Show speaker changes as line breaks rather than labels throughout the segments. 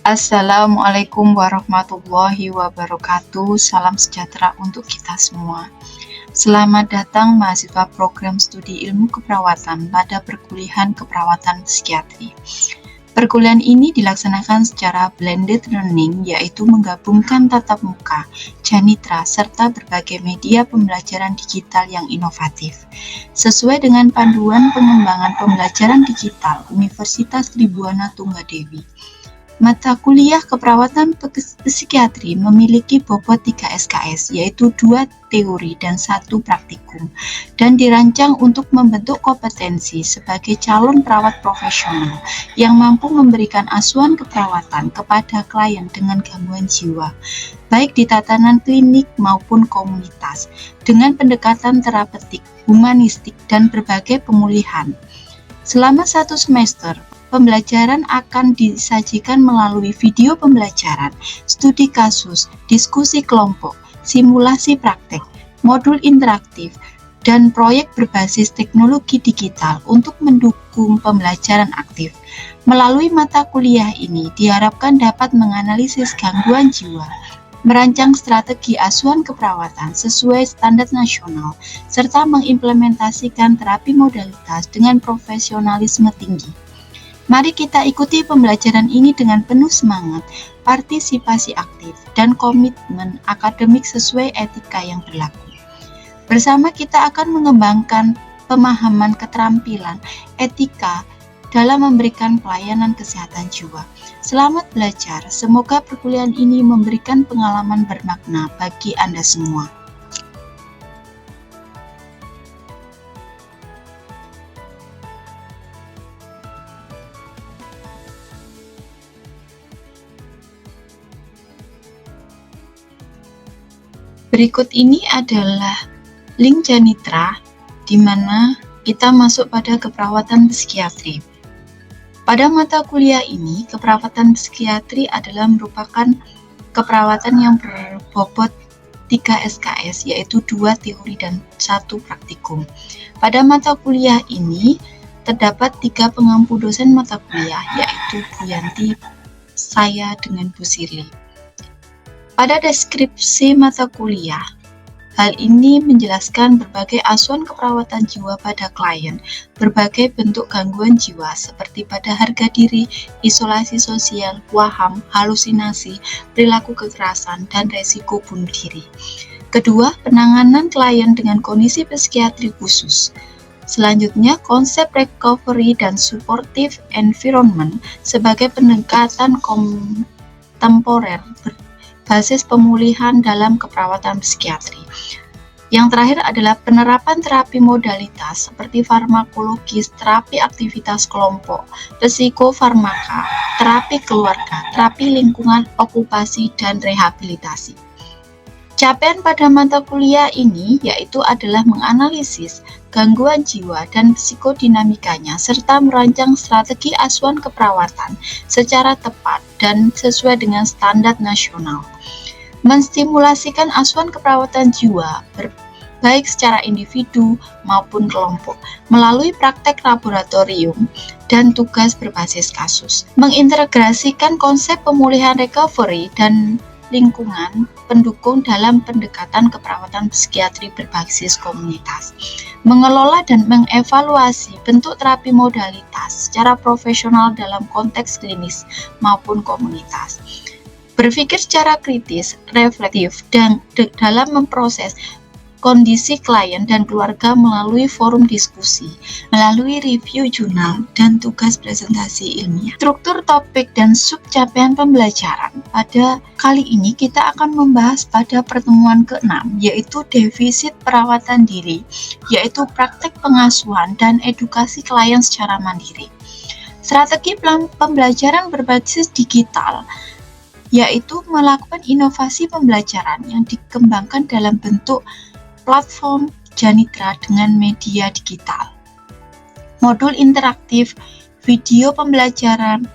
Assalamualaikum warahmatullahi wabarakatuh. Salam sejahtera untuk kita semua. Selamat datang mahasiswa program studi ilmu keperawatan pada perkuliahan keperawatan psikiatri. Perkuliahan ini dilaksanakan secara blended learning, yaitu menggabungkan tatap muka, janitra, serta berbagai media pembelajaran digital yang inovatif. Sesuai dengan panduan pengembangan pembelajaran digital Universitas Tribhuwana Tunggadewi. Mata kuliah keperawatan psikiatri memiliki bobot 3 SKS, yaitu 2 teori dan 1 praktikum, dan dirancang untuk membentuk kompetensi sebagai calon perawat profesional yang mampu memberikan asuhan keperawatan kepada klien dengan gangguan jiwa, baik di tatanan klinik maupun komunitas, dengan pendekatan terapeutik, humanistik, dan berbagai pemulihan. Selama 1 semester, pembelajaran akan disajikan melalui video pembelajaran, studi kasus, diskusi kelompok, simulasi praktek, modul interaktif, dan proyek berbasis teknologi digital untuk mendukung pembelajaran aktif. Melalui mata kuliah ini diharapkan dapat menganalisis gangguan jiwa, merancang strategi asuhan keperawatan sesuai standar nasional, serta mengimplementasikan terapi modalitas dengan profesionalisme tinggi. Mari kita ikuti pembelajaran ini dengan penuh semangat, partisipasi aktif, dan komitmen akademik sesuai etika yang berlaku. Bersama kita akan mengembangkan pemahaman keterampilan etika dalam memberikan pelayanan kesehatan jiwa. Selamat belajar, semoga perkuliahan ini memberikan pengalaman bermakna bagi Anda semua. Berikut ini adalah link janitra di mana kita masuk pada keperawatan psikiatri. Pada mata kuliah ini, keperawatan psikiatri adalah merupakan keperawatan yang berbobot 3 SKS, yaitu 2 teori dan 1 praktikum. Pada mata kuliah ini, terdapat 3 pengampu dosen mata kuliah, yaitu Bu Yanti, saya, dengan Bu Sirli. Pada deskripsi mata kuliah, hal ini menjelaskan berbagai asuhan keperawatan jiwa pada klien, berbagai bentuk gangguan jiwa seperti pada harga diri, isolasi sosial, waham, halusinasi, perilaku kekerasan, dan resiko bunuh diri. Kedua, penanganan klien dengan kondisi psikiatri khusus. Selanjutnya, konsep recovery dan supportive environment sebagai pendekatan kontemporer basis pemulihan dalam keperawatan psikiatri. Yang terakhir adalah penerapan terapi modalitas seperti farmakologis, terapi aktivitas kelompok, psikofarmaka, terapi keluarga, terapi lingkungan, okupasi, dan rehabilitasi. Capaian pada mata kuliah ini yaitu adalah menganalisis gangguan jiwa dan psikodinamikanya serta merancang strategi asuhan keperawatan secara tepat dan sesuai dengan standar nasional. Menstimulasikan asuhan keperawatan jiwa baik secara individu maupun kelompok melalui praktek laboratorium dan tugas berbasis kasus. Mengintegrasikan konsep pemulihan recovery dan lingkungan pendukung dalam pendekatan keperawatan psikiatri berbasis komunitas, mengelola dan mengevaluasi bentuk terapi modalitas secara profesional dalam konteks klinis maupun komunitas, berpikir secara kritis, reflektif, dan dalam memproses kondisi klien dan keluarga melalui forum diskusi, melalui review jurnal, dan tugas presentasi ilmiah. Struktur topik dan sub capaian pembelajaran. Pada kali ini kita akan membahas pada pertemuan ke-6, yaitu defisit perawatan diri, yaitu praktek pengasuhan dan edukasi klien secara mandiri. Strategi pembelajaran berbasis digital, yaitu melakukan inovasi pembelajaran yang dikembangkan dalam bentuk platform janitra dengan media digital, modul interaktif, video pembelajaran,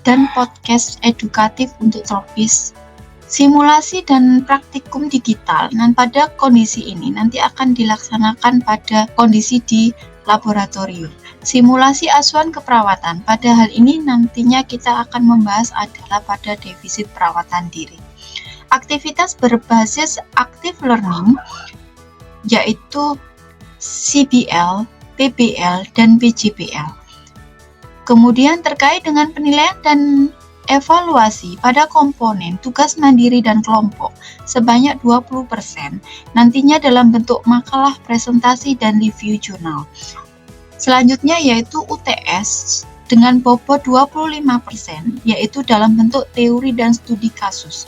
dan podcast edukatif untuk tropis, simulasi dan praktikum digital. Dan pada kondisi ini nanti akan dilaksanakan pada kondisi di laboratorium. Simulasi asuhan keperawatan. Pada hal ini nantinya kita akan membahas adalah pada defisit perawatan diri. Aktivitas berbasis active learning yaitu CBL, PBL, dan PJBL. Kemudian terkait dengan penilaian dan evaluasi pada komponen tugas mandiri dan kelompok sebanyak 20% nantinya dalam bentuk makalah, presentasi, dan review jurnal. Selanjutnya yaitu UTS dengan bobot 25% yaitu dalam bentuk teori dan studi kasus.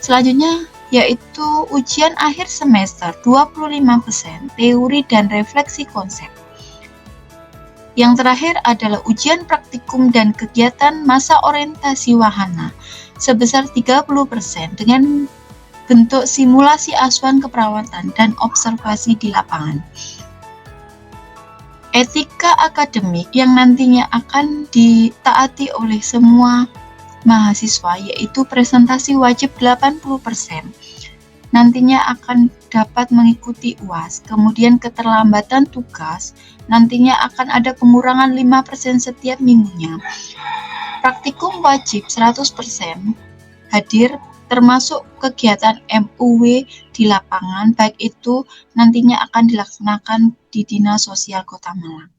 Selanjutnya yaitu ujian akhir semester 25% teori dan refleksi konsep. Yang terakhir adalah ujian praktikum dan kegiatan masa orientasi wahana sebesar 30% dengan bentuk simulasi asuhan keperawatan dan observasi di lapangan. Etika akademik yang nantinya akan ditaati oleh semua mahasiswa yaitu presentasi wajib 80%. Nantinya akan dapat mengikuti UAS, kemudian keterlambatan tugas, nantinya akan ada pengurangan 5% setiap minggunya. Praktikum wajib 100% hadir, termasuk kegiatan MUW di lapangan, baik itu nantinya akan dilaksanakan di Dinas Sosial Kota Malang.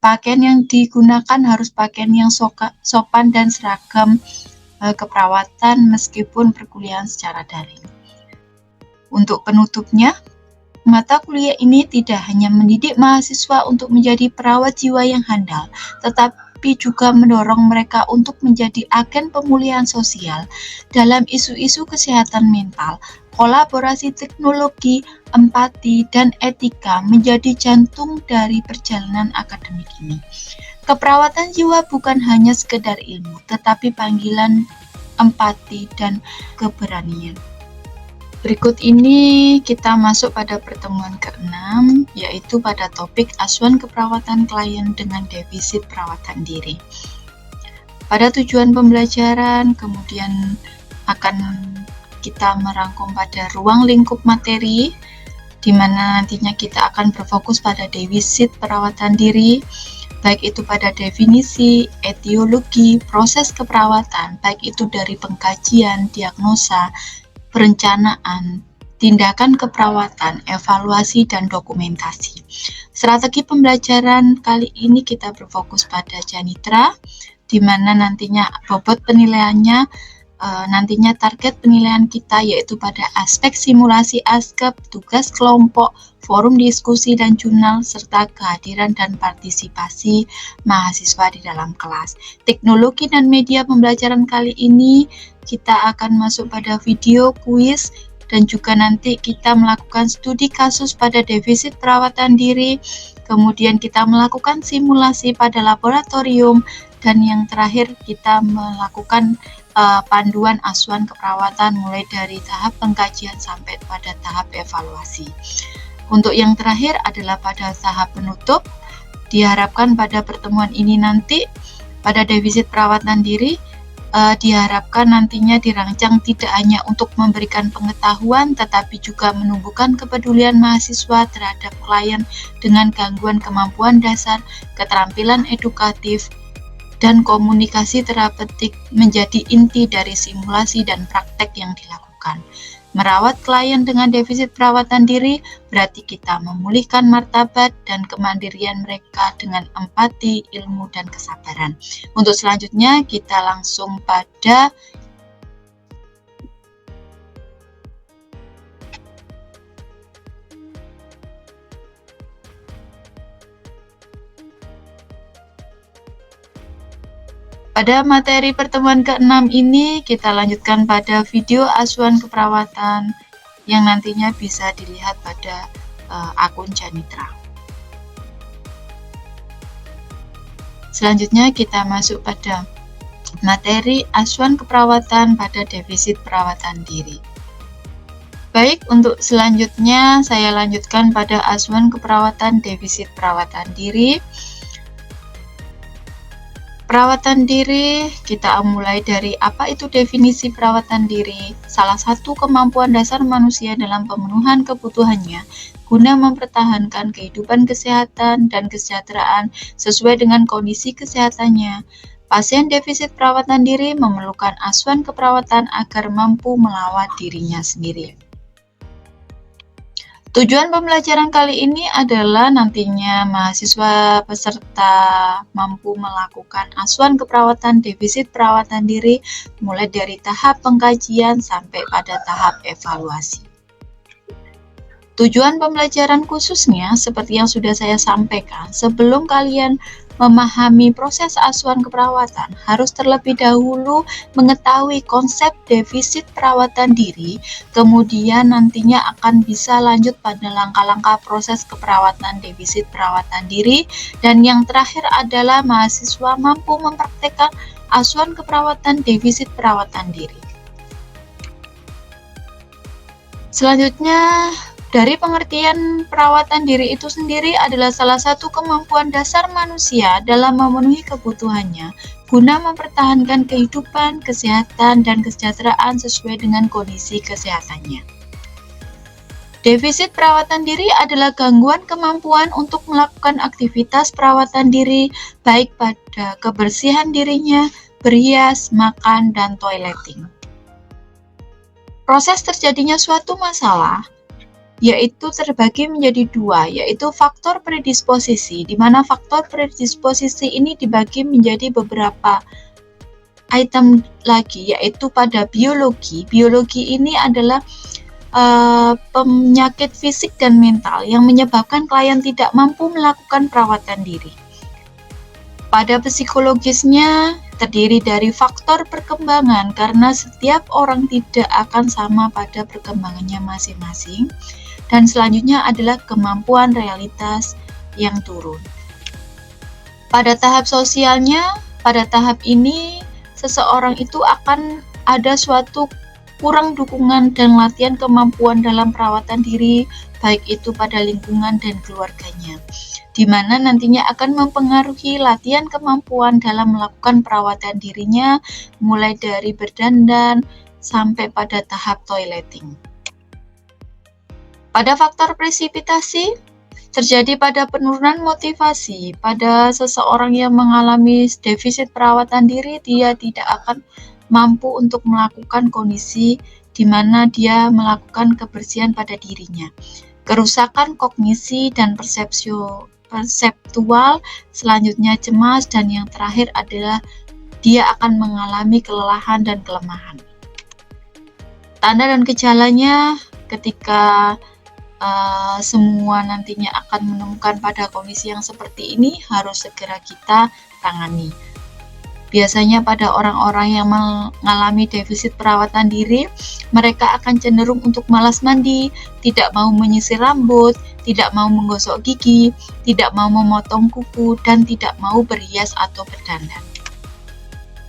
Pakaian yang digunakan harus pakaian yang sopan dan seragam keperawatan meskipun perkuliahan secara daring. Untuk penutupnya, mata kuliah ini tidak hanya mendidik mahasiswa untuk menjadi perawat jiwa yang handal, tetapi juga mendorong mereka untuk menjadi agen pemulihan sosial dalam isu-isu kesehatan mental. Kolaborasi teknologi, empati, dan etika menjadi jantung dari perjalanan akademik ini. Keperawatan jiwa bukan hanya sekedar ilmu, tetapi panggilan empati dan keberanian. Berikut ini kita masuk pada pertemuan ke-6, yaitu pada topik asuhan keperawatan klien dengan defisit perawatan diri. Pada tujuan pembelajaran, kemudian akan kita merangkum pada ruang lingkup materi, di mana nantinya kita akan berfokus pada defisit perawatan diri, baik itu pada definisi, etiologi, proses keperawatan, baik itu dari pengkajian, diagnosa, perencanaan, tindakan keperawatan, evaluasi, dan dokumentasi. Strategi pembelajaran kali ini kita berfokus pada Janitra, di mana nantinya bobot penilaiannya, nantinya target penilaian kita yaitu pada aspek simulasi ASKEP, tugas kelompok, forum diskusi dan jurnal, serta kehadiran dan partisipasi mahasiswa di dalam kelas. Teknologi dan media pembelajaran kali ini kita akan masuk pada video kuis dan juga nanti kita melakukan studi kasus pada defisit perawatan diri, kemudian kita melakukan simulasi pada laboratorium, dan yang terakhir kita melakukan panduan asuhan keperawatan mulai dari tahap pengkajian sampai pada tahap evaluasi. Untuk yang terakhir adalah pada tahap penutup, diharapkan pada pertemuan ini nanti pada defisit perawatan diri diharapkan nantinya dirancang tidak hanya untuk memberikan pengetahuan tetapi juga menumbuhkan kepedulian mahasiswa terhadap klien dengan gangguan kemampuan dasar, keterampilan edukatif, dan komunikasi terapeutik menjadi inti dari simulasi dan praktek yang dilakukan. Merawat klien dengan defisit perawatan diri berarti kita memulihkan martabat dan kemandirian mereka dengan empati, ilmu, dan kesabaran. Untuk selanjutnya kita langsung pada materi pertemuan ke-6 ini kita lanjutkan pada video asuhan keperawatan yang nantinya bisa dilihat pada akun Janitra. Selanjutnya kita masuk pada materi asuhan keperawatan pada defisit perawatan diri. Baik, untuk selanjutnya saya lanjutkan pada asuhan keperawatan defisit perawatan diri. Perawatan diri, kita mulai dari apa itu definisi perawatan diri. Salah satu kemampuan dasar manusia dalam pemenuhan kebutuhannya guna mempertahankan kehidupan kesehatan dan kesejahteraan sesuai dengan kondisi kesehatannya. Pasien defisit perawatan diri memerlukan asuhan keperawatan agar mampu melawat dirinya sendiri. Tujuan pembelajaran kali ini adalah nantinya mahasiswa peserta mampu melakukan asuhan keperawatan defisit perawatan diri mulai dari tahap pengkajian sampai pada tahap evaluasi. Tujuan pembelajaran khususnya seperti yang sudah saya sampaikan, sebelum kalian memahami proses asuhan keperawatan, harus terlebih dahulu mengetahui konsep defisit perawatan diri, kemudian nantinya akan bisa lanjut pada langkah-langkah proses keperawatan defisit perawatan diri, dan yang terakhir adalah mahasiswa mampu mempraktekkan asuhan keperawatan defisit perawatan diri. Selanjutnya, dari pengertian perawatan diri itu sendiri adalah salah satu kemampuan dasar manusia dalam memenuhi kebutuhannya guna mempertahankan kehidupan, kesehatan, dan kesejahteraan sesuai dengan kondisi kesehatannya. Defisit perawatan diri adalah gangguan kemampuan untuk melakukan aktivitas perawatan diri baik pada kebersihan dirinya, berhias, makan, dan toileting. Proses terjadinya suatu masalah yaitu terbagi menjadi dua, yaitu faktor predisposisi, di mana faktor predisposisi ini dibagi menjadi beberapa item lagi, yaitu pada biologi. Biologi ini adalah penyakit fisik dan mental yang menyebabkan klien tidak mampu melakukan perawatan diri. Pada psikologisnya terdiri dari faktor perkembangan, karena setiap orang tidak akan sama pada perkembangannya masing-masing. Dan selanjutnya adalah kemampuan realitas yang turun. Pada tahap sosialnya, pada tahap ini seseorang itu akan ada suatu kurang dukungan dan latihan kemampuan dalam perawatan diri, baik itu pada lingkungan dan keluarganya, di mana nantinya akan mempengaruhi latihan kemampuan dalam melakukan perawatan dirinya, mulai dari berdandan sampai pada tahap toileting. Pada faktor presipitasi, terjadi pada penurunan motivasi pada seseorang yang mengalami defisit perawatan diri, dia tidak akan mampu untuk melakukan kondisi di mana dia melakukan kebersihan pada dirinya. Kerusakan kognisi dan perseptual, selanjutnya cemas, dan yang terakhir adalah dia akan mengalami kelelahan dan kelemahan. Tanda dan gejalanya ketika semua nantinya akan menemukan pada kondisi yang seperti ini, harus segera kita tangani. Biasanya pada orang-orang yang mengalami defisit perawatan diri, mereka akan cenderung untuk malas mandi, tidak mau menyisir rambut, tidak mau menggosok gigi, tidak mau memotong kuku, dan tidak mau berhias atau berdandan.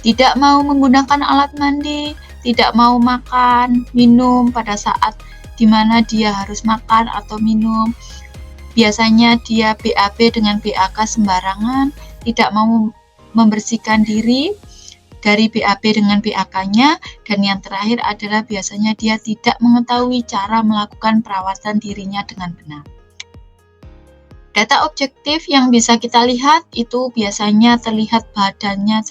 Tidak mau menggunakan alat mandi, tidak mau makan, minum pada saat di mana dia harus makan atau minum. Biasanya dia BAB dengan BAK sembarangan, tidak mau membersihkan diri dari BAB dengan BAK-nya, dan yang terakhir adalah biasanya dia tidak mengetahui cara melakukan perawatan dirinya dengan benar. Data objektif yang bisa kita lihat itu biasanya terlihat badannya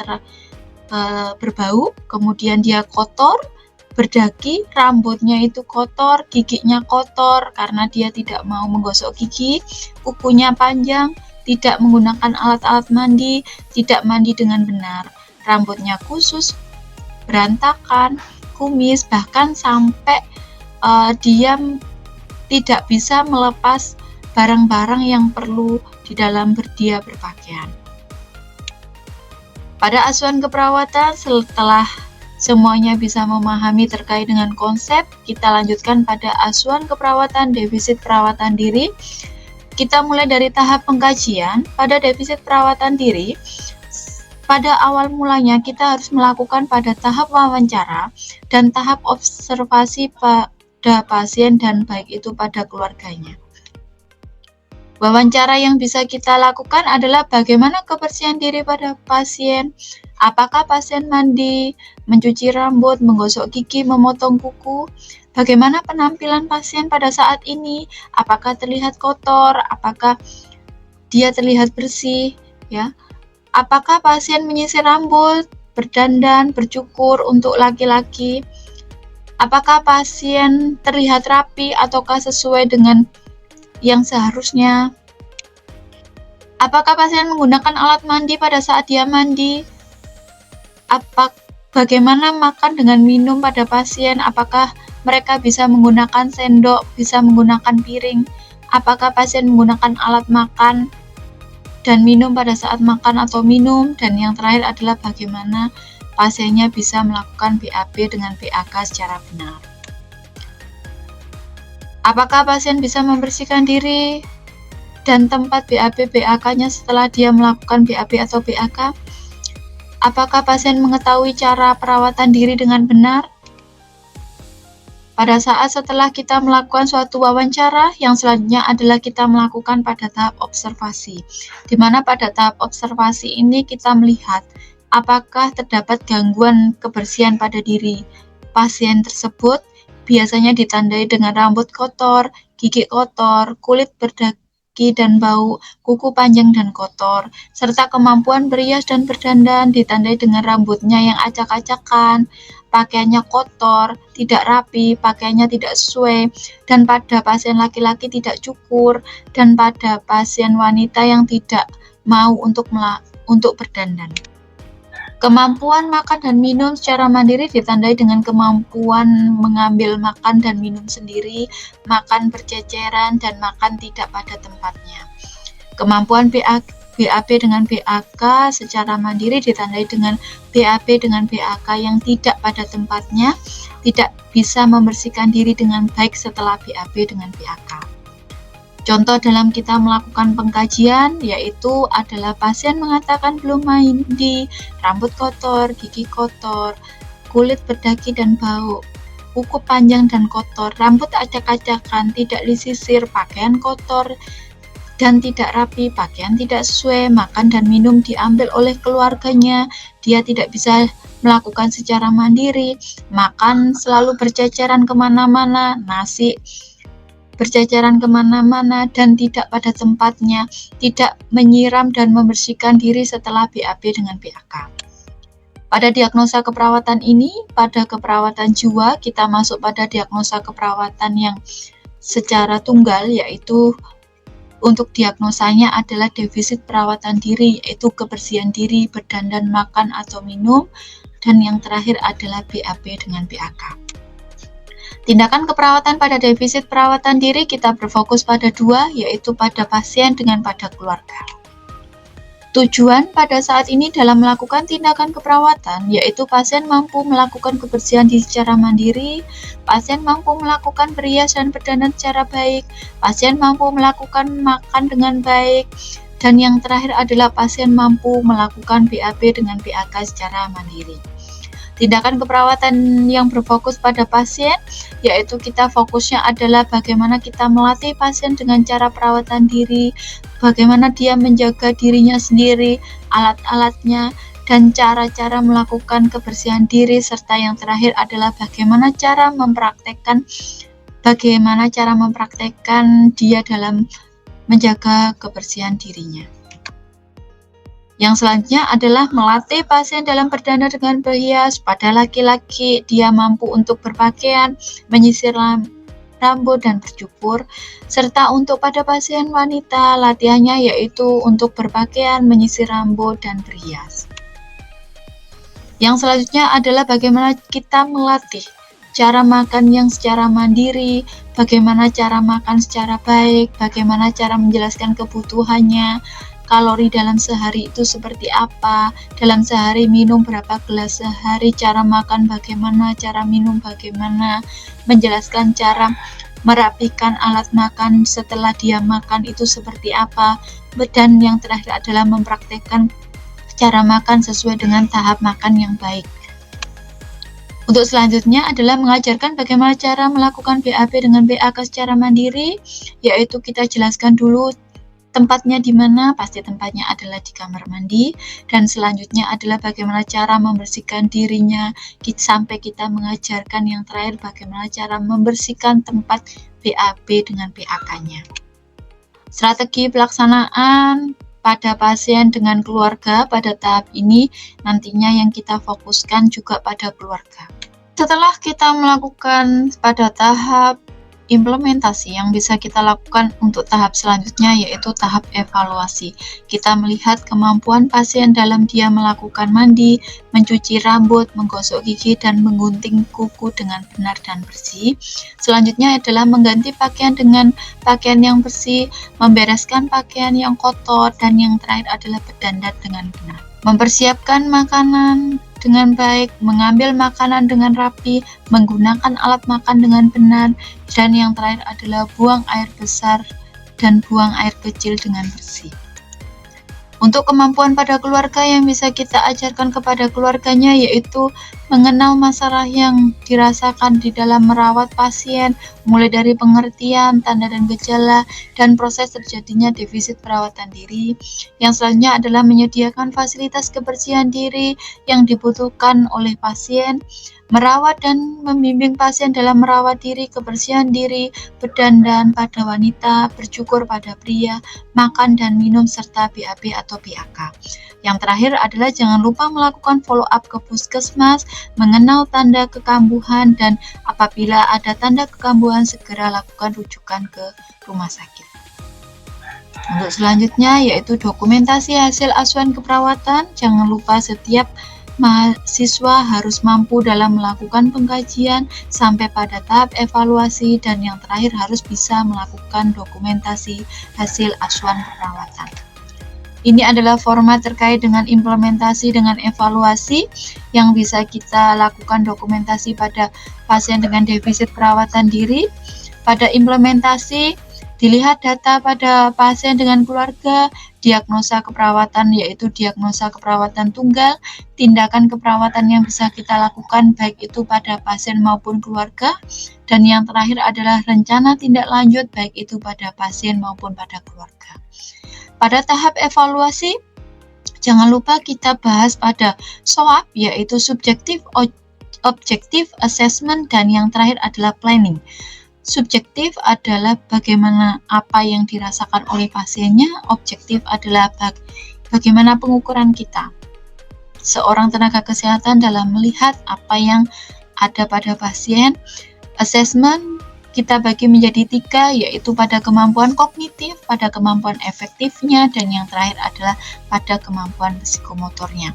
berbau, kemudian dia kotor, berdaki, rambutnya itu kotor, giginya kotor karena dia tidak mau menggosok gigi, kukunya panjang, tidak menggunakan alat-alat mandi, tidak mandi dengan benar, rambutnya khusus, berantakan, kumis, bahkan sampai dia tidak bisa melepas barang-barang yang perlu di dalam dia berpakaian. Pada asuhan keperawatan, setelah semuanya bisa memahami terkait dengan konsep, kita lanjutkan pada asuhan keperawatan defisit perawatan diri. Kita mulai dari tahap pengkajian. Pada defisit perawatan diri, pada awal mulanya kita harus melakukan pada tahap wawancara dan tahap observasi pada pasien dan baik itu pada keluarganya. Wawancara yang bisa kita lakukan adalah bagaimana kebersihan diri pada pasien, Apakah pasien mandi, mencuci rambut, menggosok gigi, memotong kuku? Bagaimana penampilan pasien pada saat ini? Apakah terlihat kotor? Apakah dia terlihat bersih? Ya. Apakah pasien menyisir rambut, berdandan, bercukur untuk laki-laki? Apakah pasien terlihat rapi ataukah sesuai dengan yang seharusnya? Apakah pasien menggunakan alat mandi pada saat dia mandi? Bagaimana makan dengan minum pada pasien? Apakah mereka bisa menggunakan sendok, bisa menggunakan piring? Apakah pasien menggunakan alat makan dan minum pada saat makan atau minum? Dan yang terakhir adalah bagaimana pasiennya bisa melakukan BAB dengan BAK secara benar. Apakah pasien bisa membersihkan diri dan tempat BAB BAK-nya setelah dia melakukan BAB atau BAK? Apakah pasien mengetahui cara perawatan diri dengan benar? Pada saat setelah kita melakukan suatu wawancara, yang selanjutnya adalah kita melakukan pada tahap observasi, di mana pada tahap observasi ini kita melihat apakah terdapat gangguan kebersihan pada diri pasien tersebut. Biasanya ditandai dengan rambut kotor, gigi kotor, kulit berdaki dan bau, kuku panjang dan kotor, serta kemampuan berias dan berdandan ditandai dengan rambutnya yang acak-acakan, pakaiannya kotor, tidak rapi, pakaiannya tidak sesuai, dan pada pasien laki-laki tidak cukur, dan pada pasien wanita yang tidak mau untuk berdandan. Kemampuan makan dan minum secara mandiri ditandai dengan kemampuan mengambil makan dan minum sendiri, makan berceceran, dan makan tidak pada tempatnya. Kemampuan BAB dengan BAK secara mandiri ditandai dengan BAB dengan BAK yang tidak pada tempatnya, tidak bisa membersihkan diri dengan baik setelah BAB dengan BAK. Contoh dalam kita melakukan pengkajian yaitu adalah pasien mengatakan belum mandi, rambut kotor, gigi kotor, kulit berdaki dan bau, kuku panjang dan kotor, rambut acak-acakan, tidak disisir, pakaian kotor dan tidak rapi, pakaian tidak sesuai, makan dan minum diambil oleh keluarganya, dia tidak bisa melakukan secara mandiri, makan selalu berceceran kemana-mana, nasi berceceran kemana-mana dan tidak pada tempatnya, tidak menyiram dan membersihkan diri setelah BAB dengan BAK. Pada diagnosa keperawatan ini, pada keperawatan jiwa, kita masuk pada diagnosa keperawatan yang secara tunggal, yaitu untuk diagnosanya adalah defisit perawatan diri, yaitu kebersihan diri, berdandan, makan atau minum, dan yang terakhir adalah BAB dengan BAK. Tindakan keperawatan pada defisit perawatan diri kita berfokus pada dua, yaitu pada pasien dengan pada keluarga. Tujuan pada saat ini dalam melakukan tindakan keperawatan, yaitu pasien mampu melakukan kebersihan diri secara mandiri, pasien mampu melakukan berias dan berdandan secara baik, pasien mampu melakukan makan dengan baik, dan yang terakhir adalah pasien mampu melakukan BAB dengan BAK secara mandiri. Tindakan keperawatan yang berfokus pada pasien, yaitu kita fokusnya adalah bagaimana kita melatih pasien dengan cara perawatan diri, bagaimana dia menjaga dirinya sendiri, alat-alatnya, dan cara-cara melakukan kebersihan diri, serta yang terakhir adalah bagaimana cara mempraktekkan dia dalam menjaga kebersihan dirinya. Yang selanjutnya adalah melatih pasien dalam berdandan dengan berhias. Pada laki-laki, dia mampu untuk berpakaian, menyisir rambut, dan bercukur. Serta untuk pada pasien wanita, latihannya yaitu untuk berpakaian, menyisir rambut, dan berhias. Yang selanjutnya adalah bagaimana kita melatih cara makan yang secara mandiri, bagaimana cara makan secara baik, bagaimana cara menjelaskan kebutuhannya, kalori dalam sehari itu seperti apa, dalam sehari minum berapa gelas sehari, cara makan bagaimana, cara minum bagaimana, menjelaskan cara merapikan alat makan setelah dia makan itu seperti apa, dan yang terakhir adalah mempraktekkan cara makan sesuai dengan tahap makan yang baik. Untuk selanjutnya adalah mengajarkan bagaimana cara melakukan BAB dengan BAK secara mandiri, yaitu kita jelaskan dulu Tempatnya di mana? Pasti tempatnya adalah di kamar mandi, dan selanjutnya adalah bagaimana cara membersihkan dirinya, sampai kita mengajarkan yang terakhir bagaimana cara membersihkan tempat BAB dengan PAK-nya. Strategi pelaksanaan pada pasien dengan keluarga pada tahap ini nantinya yang kita fokuskan juga pada keluarga. Setelah kita melakukan pada tahap implementasi, yang bisa kita lakukan untuk tahap selanjutnya yaitu tahap evaluasi. Kita melihat kemampuan pasien dalam dia melakukan mandi, mencuci rambut, menggosok gigi, dan menggunting kuku dengan benar dan bersih. Selanjutnya adalah mengganti pakaian dengan pakaian yang bersih, membereskan pakaian yang kotor, dan yang terakhir adalah berdandan dengan benar. Mempersiapkan makanan dengan baik, mengambil makanan dengan rapi, menggunakan alat makan dengan benar, dan yang terakhir adalah buang air besar dan buang air kecil dengan bersih. Untuk kemampuan pada keluarga yang bisa kita ajarkan kepada keluarganya yaitu mengenal masalah yang dirasakan di dalam merawat pasien, mulai dari pengertian, tanda dan gejala, dan proses terjadinya defisit perawatan diri. Yang selanjutnya adalah menyediakan fasilitas kebersihan diri yang dibutuhkan oleh pasien, merawat dan membimbing pasien dalam merawat diri, kebersihan diri, berdandan pada wanita, bercukur pada pria, makan dan minum, serta BAB atau PAK. Yang terakhir adalah jangan lupa melakukan follow up ke puskesmas, mengenal tanda kekambuhan, dan apabila ada tanda kekambuhan segera lakukan rujukan ke rumah sakit. Untuk selanjutnya yaitu dokumentasi hasil asuhan keperawatan. Jangan lupa setiap mahasiswa harus mampu dalam melakukan pengkajian sampai pada tahap evaluasi, dan yang terakhir harus bisa melakukan dokumentasi hasil asuhan keperawatan. Ini adalah format terkait dengan implementasi dengan evaluasi yang bisa kita lakukan dokumentasi pada pasien dengan defisit perawatan diri. Pada implementasi, dilihat data pada pasien dengan keluarga, diagnosa keperawatan yaitu diagnosa keperawatan tunggal, tindakan keperawatan yang bisa kita lakukan baik itu pada pasien maupun keluarga, dan yang terakhir adalah rencana tindak lanjut baik itu pada pasien maupun pada keluarga. Pada tahap evaluasi, jangan lupa kita bahas pada SOAP yaitu subjektif, objektif, assessment, dan yang terakhir adalah planning. Subjektif adalah bagaimana apa yang dirasakan oleh pasiennya, objektif adalah bagaimana pengukuran kita seorang tenaga kesehatan dalam melihat apa yang ada pada pasien. Assessment kita bagi menjadi 3 yaitu pada kemampuan kognitif, pada kemampuan efektifnya, dan yang terakhir adalah pada kemampuan psikomotornya.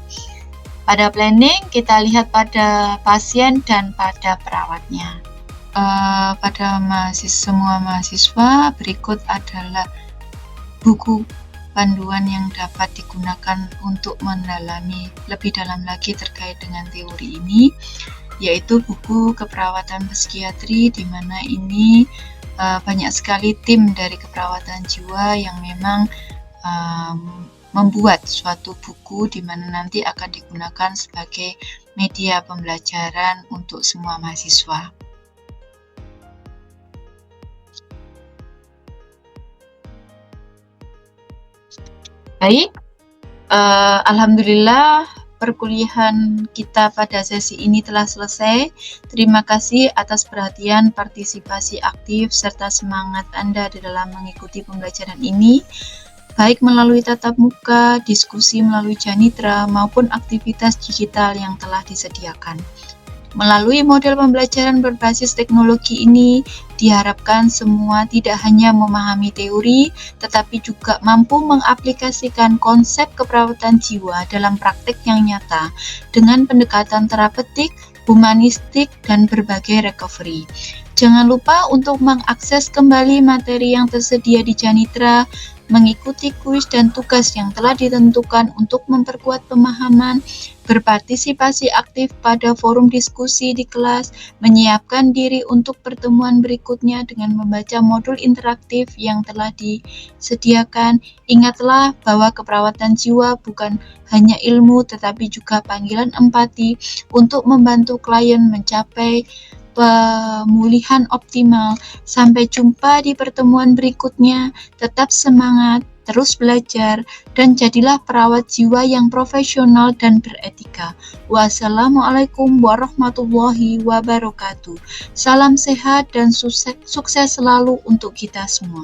Pada planning kita lihat pada pasien dan pada perawatnya. Pada semua mahasiswa berikut adalah buku panduan yang dapat digunakan untuk mendalami lebih dalam lagi terkait dengan teori ini, yaitu buku keperawatan psikiatri, di mana ini banyak sekali tim dari keperawatan jiwa yang memang membuat suatu buku di mana nanti akan digunakan sebagai media pembelajaran untuk semua mahasiswa. Baik, alhamdulillah perkuliahan kita pada sesi ini telah selesai. Terima kasih atas perhatian, partisipasi aktif, serta semangat Anda di dalam mengikuti pembelajaran ini, baik melalui tatap muka, diskusi melalui Janitra, maupun aktivitas digital yang telah disediakan. Melalui model pembelajaran berbasis teknologi ini, diharapkan semua tidak hanya memahami teori, tetapi juga mampu mengaplikasikan konsep keperawatan jiwa dalam praktik yang nyata dengan pendekatan terapeutik, humanistik, dan berbagai recovery. Jangan lupa untuk mengakses kembali materi yang tersedia di Janitra, mengikuti kuis dan tugas yang telah ditentukan untuk memperkuat pemahaman, berpartisipasi aktif pada forum diskusi di kelas, menyiapkan diri untuk pertemuan berikutnya dengan membaca modul interaktif yang telah disediakan. Ingatlah bahwa keperawatan jiwa bukan hanya ilmu tetapi juga panggilan empati untuk membantu klien mencapai pemulihan optimal. Sampai jumpa di pertemuan berikutnya. Tetap semangat, terus belajar, dan jadilah perawat jiwa yang profesional dan beretika. Wassalamualaikum warahmatullahi wabarakatuh. Salam sehat dan sukses selalu untuk kita semua.